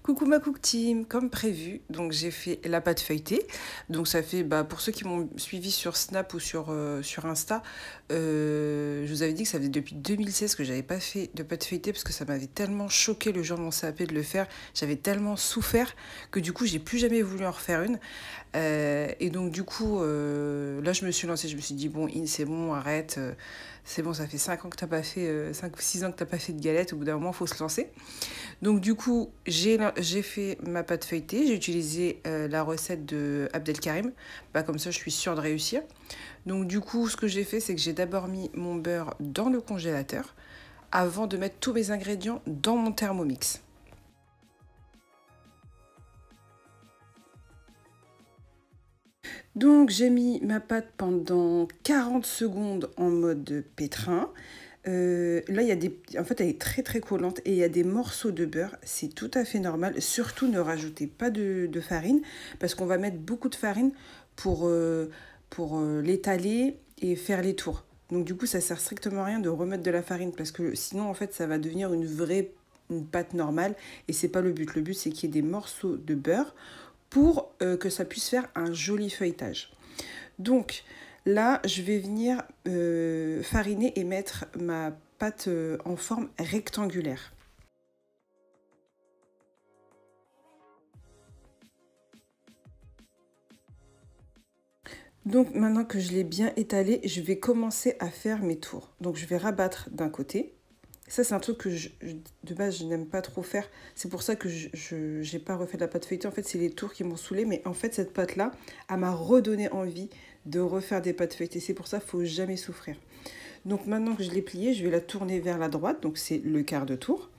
Coucou ma cook team, comme prévu, donc j'ai fait la pâte feuilletée. Donc ça fait, pour ceux qui m'ont suivi sur Snap ou sur Insta, je vous avais dit que ça faisait depuis 2016 que j'avais pas fait de pâte feuilletée parce que ça m'avait tellement choqué le jour de mon CAP de le faire. J'avais tellement souffert que du coup j'ai plus jamais voulu en refaire une. Et donc du coup, là je me suis lancée, je me suis dit bon, c'est bon, arrête, c'est bon, ça fait 5 ans que t'as pas fait, 5 ou 6 ans que t'as pas fait de galette, au bout d'un moment faut se lancer. Donc du coup, j'ai fait ma pâte feuilletée, j'ai utilisé la recette de Abdelkarim, comme ça je suis sûre de réussir. Donc du coup, ce que j'ai fait, c'est que j'ai d'abord mis mon beurre dans le congélateur avant de mettre tous mes ingrédients dans mon Thermomix. Donc j'ai mis ma pâte pendant 40 secondes en mode pétrin. Là, en fait, elle est très très collante et il y a des morceaux de beurre. C'est tout à fait normal. Surtout, ne rajoutez pas de farine parce qu'on va mettre beaucoup de farine pour l'étaler et faire les tours. Donc du coup, ça sert strictement à rien de remettre de la farine parce que sinon, en fait, ça va devenir une pâte normale et c'est pas le but. Le but, c'est qu'il y ait des morceaux de beurre pour que ça puisse faire un joli feuilletage. Donc là, je vais venir fariner et mettre ma pâte en forme rectangulaire. Donc maintenant que je l'ai bien étalé, je vais commencer à faire mes tours. Donc je vais rabattre d'un côté. Ça, c'est un truc que de base, je n'aime pas trop faire. C'est pour ça que je n'ai pas refait de la pâte feuilletée. En fait, c'est les tours qui m'ont saoulée. Mais en fait, cette pâte-là, elle m'a redonné envie de refaire des pâtes feuilletées. C'est pour ça qu'il ne faut jamais souffrir. Donc maintenant que je l'ai pliée, je vais la tourner vers la droite. Donc c'est le quart de tour.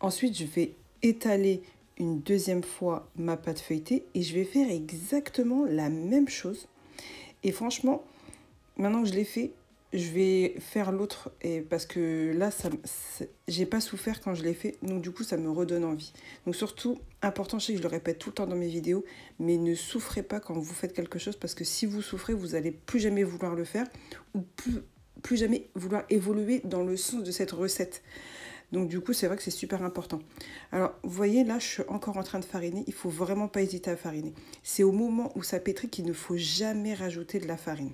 Ensuite, je vais étaler une deuxième fois ma pâte feuilletée. Et je vais faire exactement la même chose. Et franchement, maintenant que je l'ai fait, je vais faire l'autre parce que là, j'ai pas souffert quand je l'ai fait, donc du coup, ça me redonne envie. Donc surtout, important, je sais que je le répète tout le temps dans mes vidéos, mais ne souffrez pas quand vous faites quelque chose parce que si vous souffrez, vous allez plus jamais vouloir le faire ou plus jamais vouloir évoluer dans le sens de cette recette. Donc du coup, c'est vrai que c'est super important. Alors, vous voyez, là, je suis encore en train de fariner. Il faut vraiment pas hésiter à fariner. C'est au moment où ça pétrit qu'il ne faut jamais rajouter de la farine.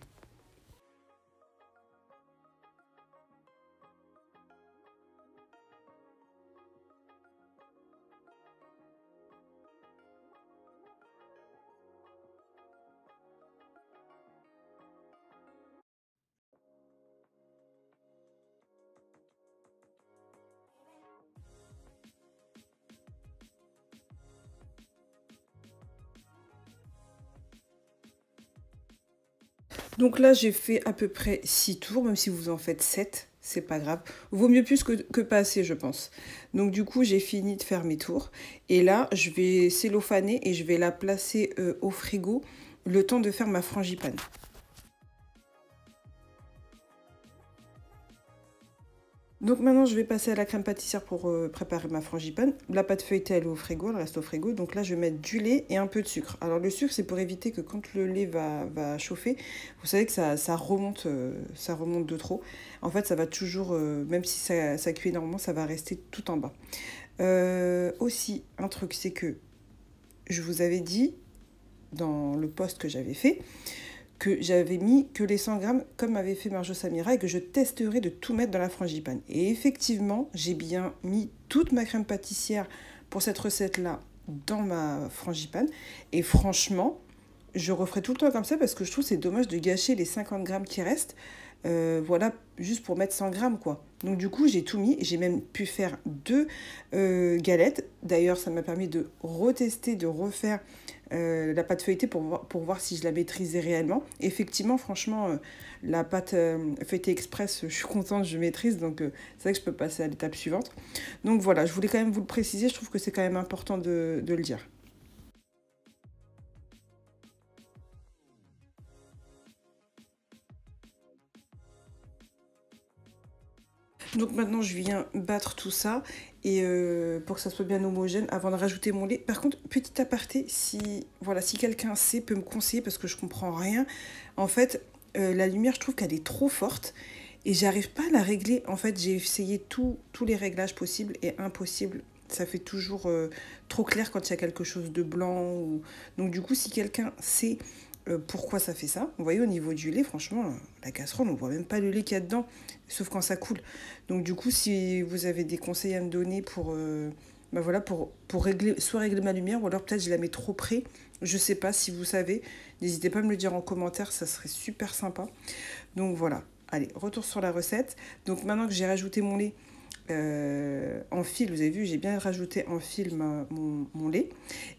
Donc là, j'ai fait à peu près 6 tours, même si vous en faites 7, c'est pas grave. Vaut mieux plus que pas assez, je pense. Donc du coup, j'ai fini de faire mes tours. Et là, je vais cellophaner et je vais la placer au frigo le temps de faire ma frangipane. Donc maintenant, je vais passer à la crème pâtissière pour préparer ma frangipane. La pâte feuilletée, elle est au frigo, elle reste au frigo. Donc là, je vais mettre du lait et un peu de sucre. Alors le sucre, c'est pour éviter que quand le lait va chauffer, vous savez que ça remonte de trop. En fait, ça va toujours, même si ça cuit normalement, ça va rester tout en bas. Aussi, un truc, c'est que je vous avais dit dans le post que j'avais fait, que j'avais mis que les 100 grammes, comme avait fait Marjo Samira, et que je testerai de tout mettre dans la frangipane. Et effectivement, j'ai bien mis toute ma crème pâtissière pour cette recette-là dans ma frangipane. Et franchement, je referai tout le temps comme ça parce que je trouve c'est dommage de gâcher les 50 grammes qui restent. Voilà, juste pour mettre 100 grammes, quoi. Donc du coup, j'ai tout mis. J'ai même pu faire 2 galettes. D'ailleurs, ça m'a permis de retester, de refaire la pâte feuilletée pour voir si je la maîtrisais réellement. Effectivement, franchement, la pâte feuilletée express, je suis contente, je maîtrise. Donc c'est vrai que je peux passer à l'étape suivante. Donc voilà, je voulais quand même vous le préciser. Je trouve que c'est quand même important de le dire. Donc maintenant, je viens battre tout ça et pour que ça soit bien homogène avant de rajouter mon lait. Par contre, petit aparté, si quelqu'un sait, peut me conseiller parce que je comprends rien. En fait, la lumière, je trouve qu'elle est trop forte et j'arrive pas à la régler. En fait, j'ai essayé tous les réglages possibles et impossibles. ça fait toujours trop clair quand il y a quelque chose de blanc. Donc du coup, si quelqu'un sait pourquoi ça fait ça, vous voyez au niveau du lait, franchement, la casserole, on ne voit même pas le lait qu'il y a dedans, sauf quand ça coule. Donc du coup, si vous avez des conseils à me donner bah voilà, pour régler, soit régler ma lumière, ou alors peut-être je la mets trop près, je sais pas si vous savez, n'hésitez pas à me le dire en commentaire, ça serait super sympa. Donc voilà, allez, retour sur la recette. Donc maintenant que j'ai rajouté mon lait en fil, vous avez vu, j'ai bien rajouté en fil mon lait.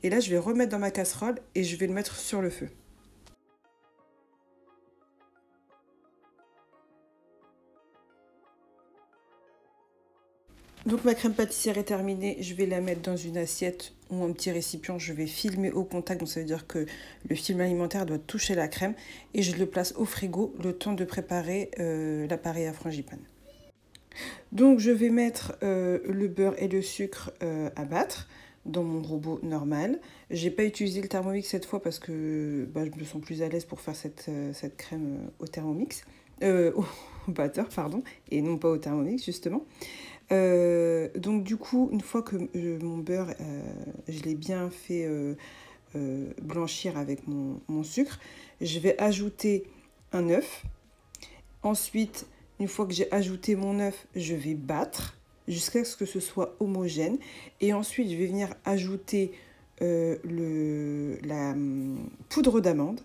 Et là, je vais remettre dans ma casserole et je vais le mettre sur le feu. Donc ma crème pâtissière est terminée, je vais la mettre dans une assiette ou un petit récipient, je vais filmer au contact, donc ça veut dire que le film alimentaire doit toucher la crème et je le place au frigo le temps de préparer l'appareil à frangipane. Donc je vais mettre le beurre et le sucre à battre dans mon robot normal. J'ai pas utilisé le Thermomix cette fois parce que bah, je me sens plus à l'aise pour faire cette crème au Thermomix. Au batteur, pardon, et non pas au Thermomix justement. Donc du coup, une fois que mon beurre, je l'ai bien fait blanchir avec mon sucre, je vais ajouter un œuf. Ensuite, une fois que j'ai ajouté mon œuf, je vais battre jusqu'à ce que ce soit homogène. Et ensuite, je vais venir ajouter la poudre d'amande.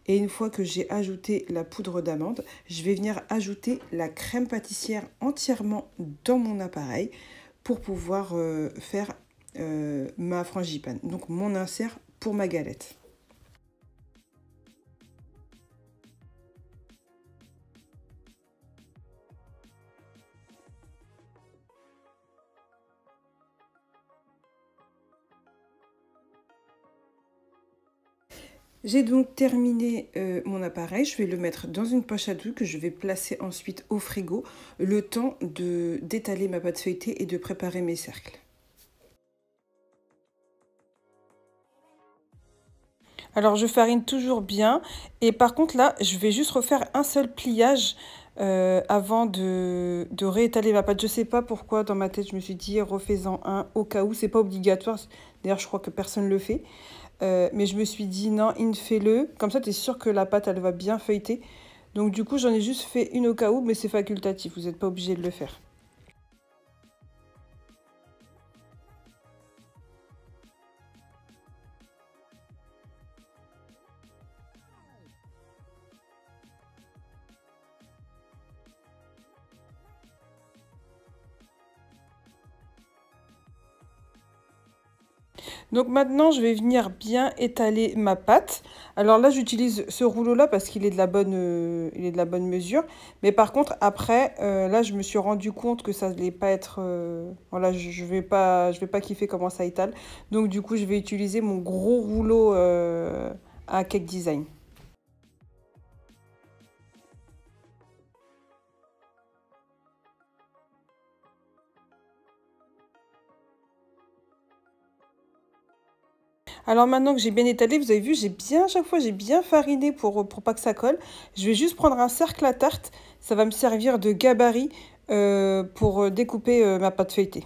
Et une fois que j'ai ajouté la poudre d'amande, je vais venir ajouter la crème pâtissière entièrement dans mon appareil pour pouvoir faire ma frangipane. Donc mon insert pour ma galette. J'ai donc terminé mon appareil, je vais le mettre dans une poche à doux que je vais placer ensuite au frigo, le temps d'étaler ma pâte feuilletée et de préparer mes cercles. Alors je farine toujours bien et par contre là je vais juste refaire un seul pliage avant de réétaler ma pâte. Je sais pas pourquoi dans ma tête je me suis dit refais-en un au cas où, c'est pas obligatoire, d'ailleurs je crois que personne ne le fait. Mais je me suis dit non, fais-le, comme ça tu es sûr que la pâte elle va bien feuilleter. Donc du coup j'en ai juste fait une au cas où, mais c'est facultatif, vous n'êtes pas obligé de le faire. Donc maintenant, je vais venir bien étaler ma pâte. Alors là, j'utilise ce rouleau-là parce qu'il est il est de la bonne mesure. Mais par contre, après, là, je me suis rendu compte que ça n'allait pas être... voilà, je vais pas kiffer comment ça étale. Donc du coup, je vais utiliser mon gros rouleau à Cake Design. Alors maintenant que j'ai bien étalé, vous avez vu, à chaque fois, j'ai bien fariné pour pas que ça colle. Je vais juste prendre un cercle à tarte. Ça va me servir de gabarit pour découper ma pâte feuilletée.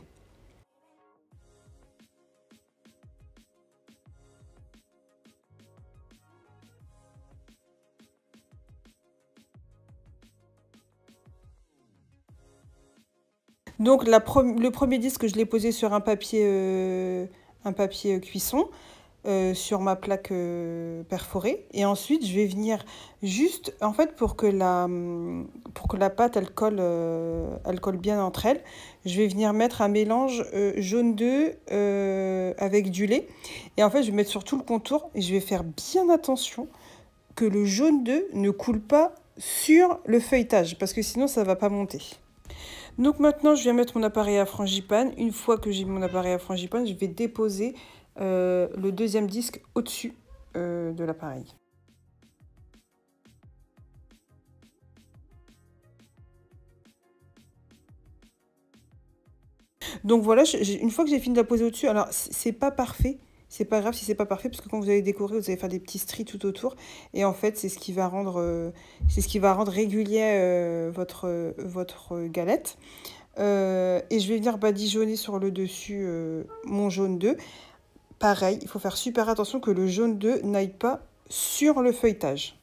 Donc le premier disque, je l'ai posé sur un papier cuisson. Sur ma plaque perforée et ensuite je vais venir juste en fait pour que la pâte elle colle bien entre elles, je vais venir mettre un mélange jaune d'œuf avec du lait et en fait je vais mettre sur tout le contour et je vais faire bien attention que le jaune d'œuf ne coule pas sur le feuilletage parce que sinon ça va pas monter. Donc maintenant je viens mettre mon appareil à frangipane. Une fois que j'ai mon appareil à frangipane, je vais déposer le deuxième disque au-dessus de l'appareil. Donc voilà, une fois que j'ai fini de la poser au-dessus, alors c'est pas parfait, c'est pas grave si c'est pas parfait parce que quand vous allez décorer, vous allez faire des petits stries tout autour et en fait c'est ce qui va rendre régulier votre galette. Et je vais venir badigeonner sur le dessus mon jaune d'œuf. Pareil, il faut faire super attention que le jaune d'œuf n'aille pas sur le feuilletage.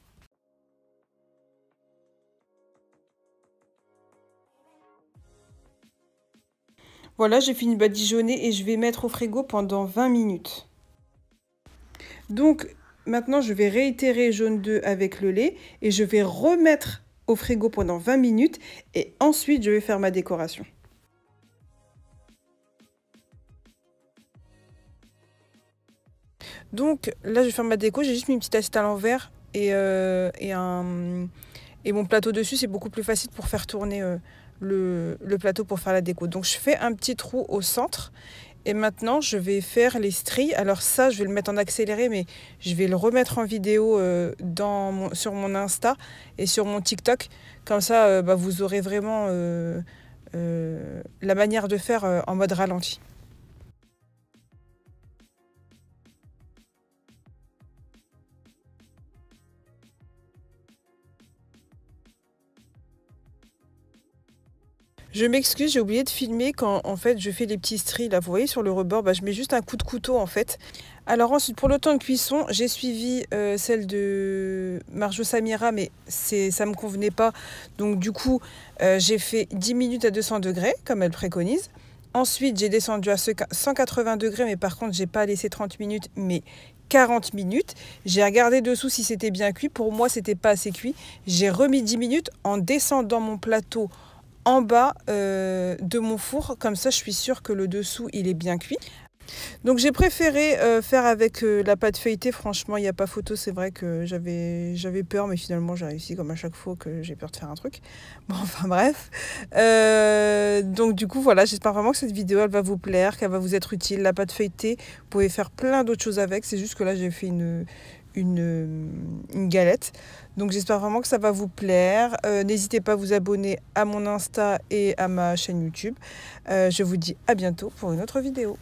Voilà, j'ai fini de badigeonner et je vais mettre au frigo pendant 20 minutes. Donc, maintenant, je vais réitérer jaune d'œuf avec le lait et je vais remettre au frigo pendant 20 minutes et ensuite, je vais faire ma décoration. Donc, là, je vais faire ma déco. J'ai juste mis une petite assiette à l'envers et mon plateau dessus. C'est beaucoup plus facile pour faire tourner le plateau pour faire la déco. Donc, je fais un petit trou au centre. Et maintenant, je vais faire les stries. Alors ça, je vais le mettre en accéléré, mais je vais le remettre en vidéo sur mon Insta et sur mon TikTok. Comme ça, vous aurez vraiment la manière de faire en mode ralenti. Je m'excuse, j'ai oublié de filmer quand en fait je fais les petits stries là, vous voyez sur le rebord, je mets juste un coup de couteau en fait. Alors ensuite pour le temps de cuisson, j'ai suivi celle de Marjo Samira mais ça me convenait pas. Donc du coup j'ai fait 10 minutes à 200 degrés comme elle préconise. Ensuite j'ai descendu à 180 degrés mais par contre j'ai pas laissé 30 minutes mais 40 minutes. J'ai regardé dessous si c'était bien cuit. Pour moi c'était pas assez cuit. J'ai remis 10 minutes en descendant mon plateau en bas de mon four, comme ça je suis sûre que le dessous il est bien cuit. Donc j'ai préféré faire avec la pâte feuilletée, franchement il n'y a pas photo, c'est vrai que j'avais peur mais finalement j'ai réussi comme à chaque fois que j'ai peur de faire un truc. Bon enfin bref, donc du coup voilà, j'espère vraiment que cette vidéo elle va vous plaire, qu'elle va vous être utile. La pâte feuilletée, vous pouvez faire plein d'autres choses avec, c'est juste que là j'ai fait une galette. Donc j'espère vraiment que ça va vous plaire. N'hésitez pas à vous abonner à mon Insta et à ma chaîne YouTube. Je vous dis à bientôt pour une autre vidéo.